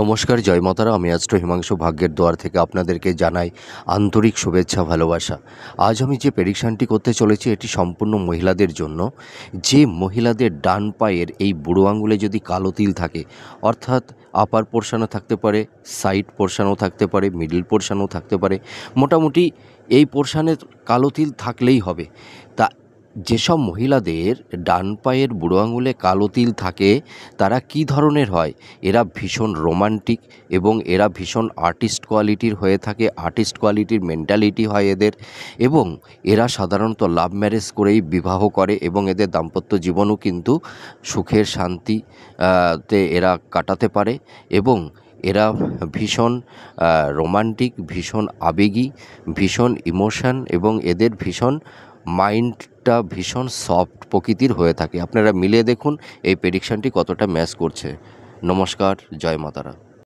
নমস্কার, জয় মাতারা। আমি অ্যাস্ট্রো হিমাংশু ভাগ্যের দুয়ার থেকে আপনাদেরকে জানাই আন্তরিক শুভেচ্ছা, ভালোবাসা। আজ আমি যে প্রেডিকশানটি করতে চলেছি এটি সম্পূর্ণ মহিলাদের জন্য। যে মহিলাদের ডান পায়ের এই বুড়ো আঙুলে যদি কালো তিল থাকে, অর্থাৎ আপার পোর্শনও থাকতে পারে, সাইড পোর্শনও থাকতে পারে, মিডল পোর্শনও থাকতে পারে, মোটামুটি এই পোর্শনে কালো তিল থাকলেই হবে। তা যেসব মহিলাদের ডান পায়ের বুড়ো আঙুলে কালো তিল থাকে তারা কী ধরনের হয়? এরা ভীষণ রোমান্টিক এবং এরা ভীষণ আর্টিস্ট কোয়ালিটির হয়ে থাকে। আর্টিস্ট কোয়ালিটির মেন্টালিটি হয় এদের, এবং এরা সাধারণত লাভ ম্যারেজ করেই বিবাহ করে এবং এদের দাম্পত্য জীবনও কিন্তু সুখের শান্তি তে এরা কাটাতে পারে। এবং এরা ভীষণ রোমান্টিক, ভীষণ আবেগী, ভীষণ ইমোশন, এবং এদের ভীষণ মাইন্ডটা ভীষণ সফট প্রকৃতির হয়ে থাকে। আপনারা মিলিয়ে দেখুন এই প্রেডিকশানটি কতটা ম্যাচ করছে। নমস্কার, জয় মাতারা।